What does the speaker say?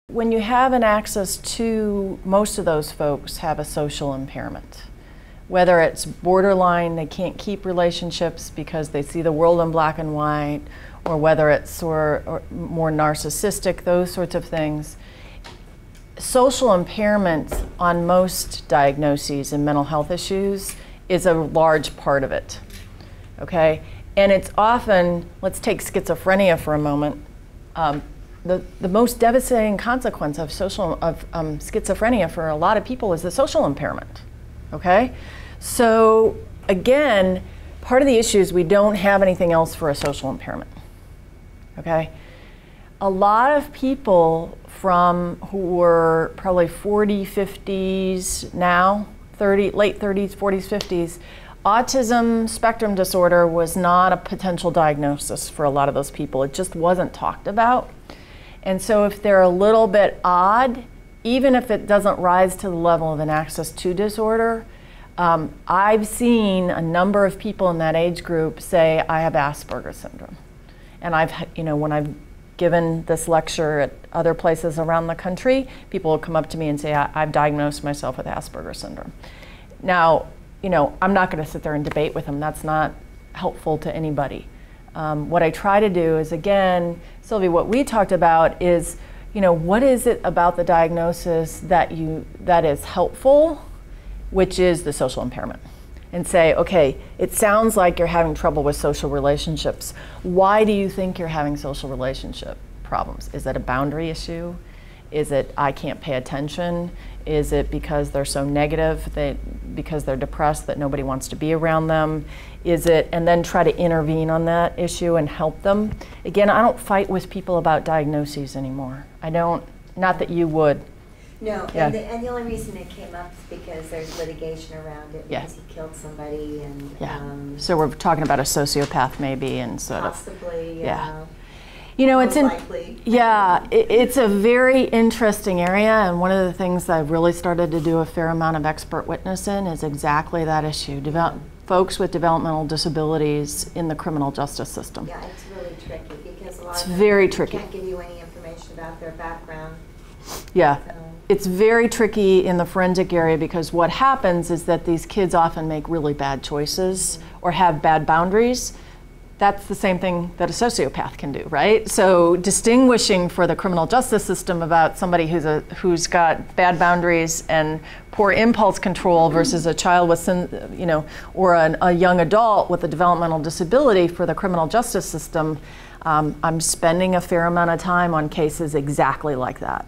When you have an access to, most of those folks have a social impairment. Whether it's borderline, they can't keep relationships because they see the world in black and white, or whether it's or more narcissistic, those sorts of things. Social impairment on most diagnoses and mental health issues is a large part of it, okay? And it's often, let's take schizophrenia for a moment. The most devastating consequence of schizophrenia for a lot of people is the social impairment, okay? So again, part of the issue is we don't have anything else for a social impairment, okay? A lot of people who were probably 40, 50s now, late 30s, 40s, 50s, autism spectrum disorder was not a potential diagnosis for a lot of those people. It just wasn't talked about. And so if they're a little bit odd, even if it doesn't rise to the level of an access to disorder, I've seen a number of people in that age group say, I have Asperger's syndrome. And when I've given this lecture at other places around the country, people will come up to me and say, I've diagnosed myself with Asperger's syndrome. Now, I'm not going to sit there and debate with them. That's not helpful to anybody. What I try to do is, again, Sylvie, what we talked about is, what is it about the diagnosis that is helpful, which is the social impairment. And say, okay, it sounds like you're having trouble with social relationships. Why do you think you're having social relationship problems? Is it a boundary issue? Is it I can't pay attention? Is it because they're so negative, because they're depressed that nobody wants to be around them? Is it, and then try to intervene on that issue and help them. Again, I don't fight with people about diagnoses anymore. I don't, not that you would. No, Yeah. and the only reason it came up is because there's litigation around it, because he killed somebody, and so we're talking about a sociopath maybe, and sort possibly, of, it's a very interesting area, and one of the things I've really started to do a fair amount of expert witness in is exactly that issue, folks with developmental disabilities in the criminal justice system. Yeah, it's really tricky because a lot of them very tricky. Can't give you any information about their background. Yeah. So. It's very tricky in the forensic area because what happens is that these kids often make really bad choices or have bad boundaries. That's the same thing that a sociopath can do, right? So distinguishing for the criminal justice system about somebody who's got bad boundaries and poor impulse control versus a child with, or a young adult with a developmental disability for the criminal justice system, I'm spending a fair amount of time on cases exactly like that.